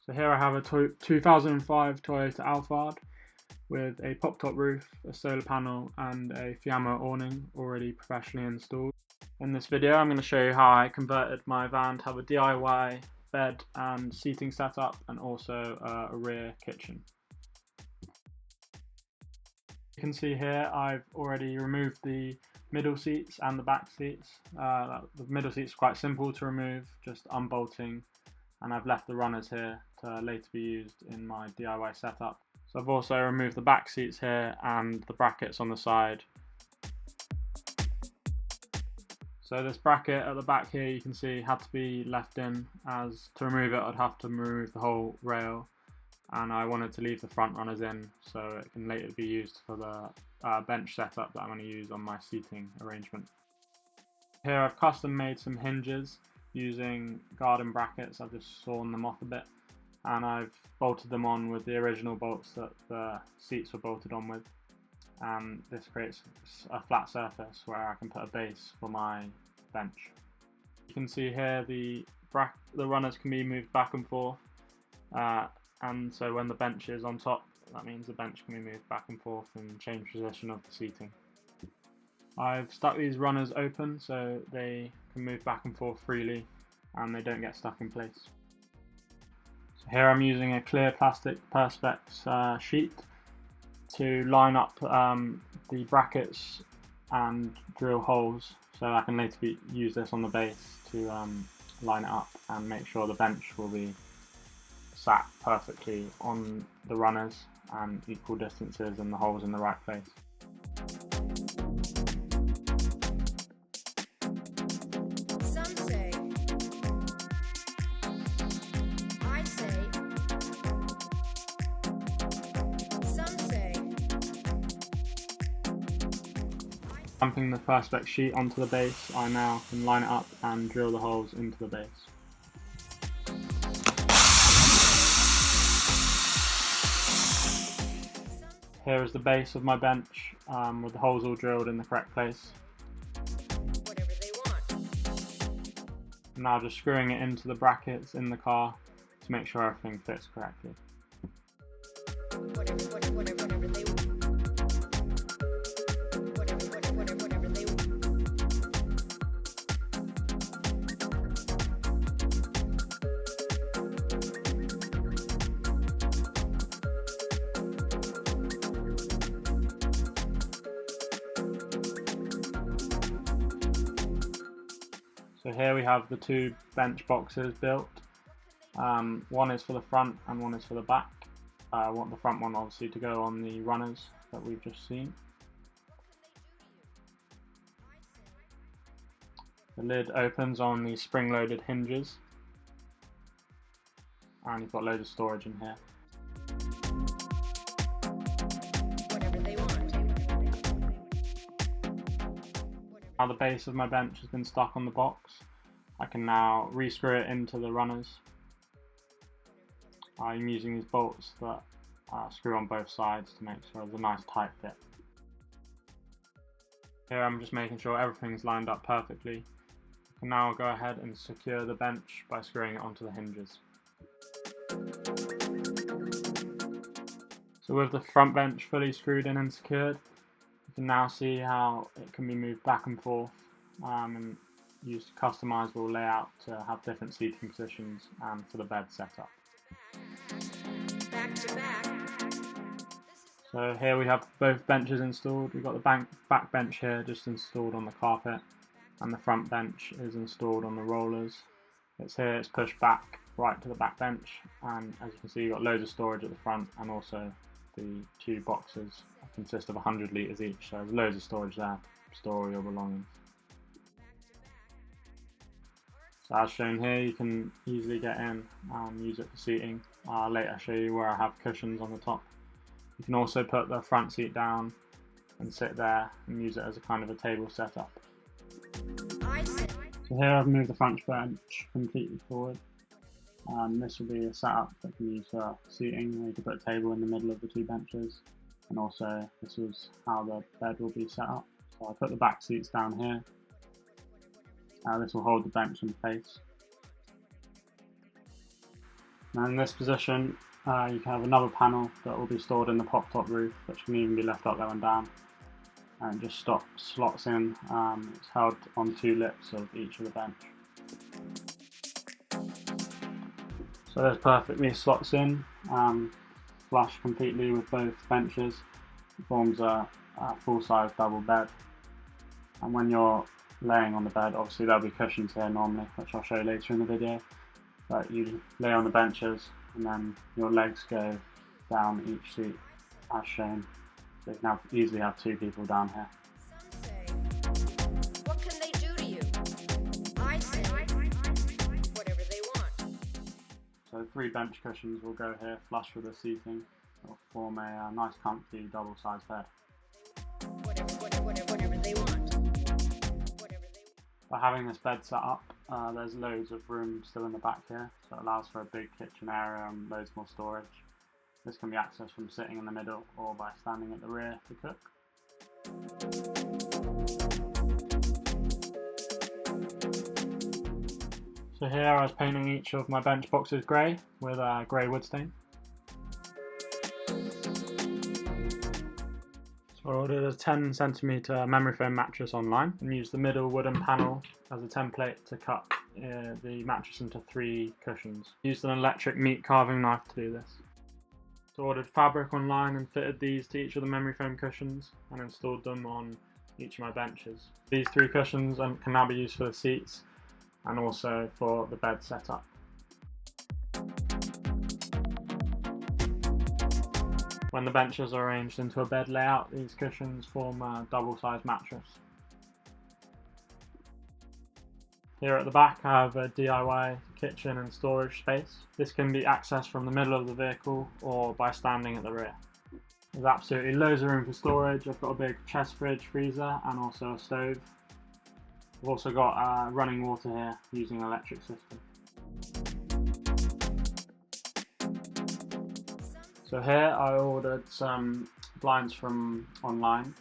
So here I have a 2005 Toyota Alphard with a pop-top roof, a solar panel and a Fiamma awning already professionally installed. In this video I'm going to show you how I converted my van to have a DIY bed and seating setup and also a rear kitchen. You can see here I've already removed the middle seats and the back seats. The middle seats are quite simple to remove, just unbolting, and I've left the runners here to later be used in my DIY setup. So I've also removed the back seats here and the brackets on the side. So this bracket at the back here you can see had to be left in, as to remove it I'd have to remove the whole rail, and I wanted to leave the front runners in so it can later be used for the bench setup that I'm going to use on my seating arrangement. Here I've custom made some hinges using garden brackets. I've just sawn them off a bit and I've bolted them on with the original bolts that the seats were bolted on with, and this creates a flat surface where I can put a base for my bench. You can see here the runners can be moved back and forth, and so when the bench is on top, that means the bench can be moved back and forth and change position of the seating. I've stuck these runners open so they can move back and forth freely and they don't get stuck in place. So here I'm using a clear plastic perspex sheet to line up the brackets and drill holes, so I can later use this on the base to line it up and make sure the bench will be sat perfectly on the runners and equal distances and the holes in the right place. Clamping the perspex sheet onto the base, I now can line it up and drill the holes into the base. Here is the base of my bench with the holes all drilled in the correct place. I'm now just screwing it into the brackets in the car to make sure everything fits correctly. So here we have the two bench boxes built. One is for the front and one is for the back. I want the front one obviously to go on the runners that we've just seen. The lid opens on the spring-loaded hinges and you've got loads of storage in here. Now the base of my bench has been stuck on the box, I can now re-screw it into the runners. I'm using these bolts that screw on both sides to make sure there's a nice tight fit. Here I'm just making sure everything's lined up perfectly. I can now go ahead and secure the bench by screwing it onto the hinges. So with the front bench fully screwed in and secured, you can now see how it can be moved back and forth and used customizable layout to have different seating positions and for the bed setup. So here we have both benches installed. We've got the back bench here just installed on the carpet, and the front bench is installed on the rollers. It's pushed back right to the back bench, and as you can see you've got loads of storage at the front, and also the two boxes consist of 100 litres each, so there's loads of storage there to store all your belongings. So as shown here, you can easily get in and use it for seating. I'll later show you where I have cushions on the top. You can also put the front seat down and sit there and use it as a kind of a table setup. So here I've moved the front bench completely forward. This will be a setup that can use for seating, where you can put a table in the middle of the two benches, and also this is how the bed will be set up. So I put the back seats down here. This will hold the bench in place. And in this position, you can have another panel that will be stored in the pop-top roof, which can even be left up there and down, and just slots in. It's held on two lips of each of the bench. So this perfectly slots in, flush completely with both benches. It forms a full-size double bed. And when you're laying on the bed, obviously there'll be cushions here normally, which I'll show you later in the video. But you lay on the benches and then your legs go down each seat as shown. So you can easily have two people down here. Some say, what can they do to you? I say, whatever they want. So 3 bench cushions will go here flush with the seating. It'll form a nice comfy double-sized bed. Whatever they want. By having this bed set up, there's loads of room still in the back here, so it allows for a big kitchen area and loads more storage. This can be accessed from sitting in the middle or by standing at the rear to cook. So here I was painting each of my bench boxes grey with a grey wood stain. So I ordered a 10cm memory foam mattress online and used the middle wooden panel as a template to cut the mattress into 3 cushions. Used an electric meat carving knife to do this. So I ordered fabric online and fitted these to each of the memory foam cushions and installed them on each of my benches. These 3 cushions can now be used for the seats and also for the bed setup. When the benches are arranged into a bed layout, these cushions form a double-sized mattress. Here at the back I have a DIY kitchen and storage space. This can be accessed from the middle of the vehicle or by standing at the rear. There's absolutely loads of room for storage. I've got a big chest fridge, freezer and also a stove. I've also got running water here using an electric system. So here I ordered some blinds from online.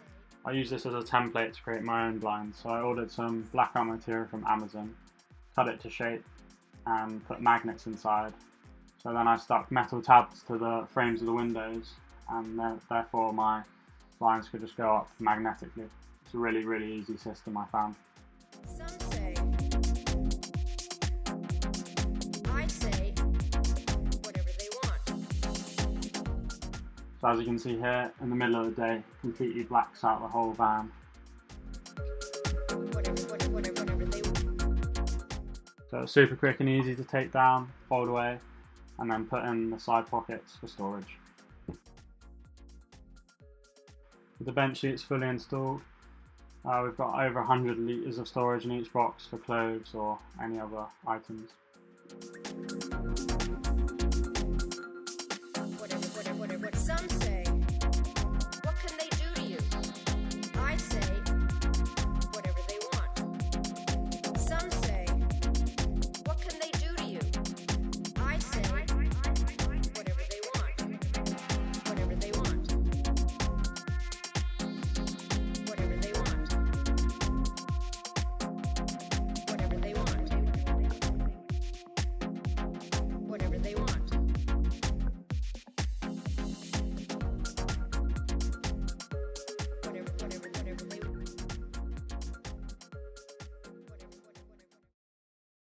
I use this as a template to create my own blinds. So I ordered some blackout material from Amazon, cut it to shape and put magnets inside. So then I stuck metal tabs to the frames of the windows and therefore my blinds could just go up magnetically. It's a really, really easy system I found. Some say, I say, whatever they want. So as you can see here, in the middle of the day, completely blacks out the whole van. Whatever they want. So it's super quick and easy to take down, fold away, and then put in the side pockets for storage. With the bench seats fully installed, we've got over 100 litres of storage in each box for clothes or any other items.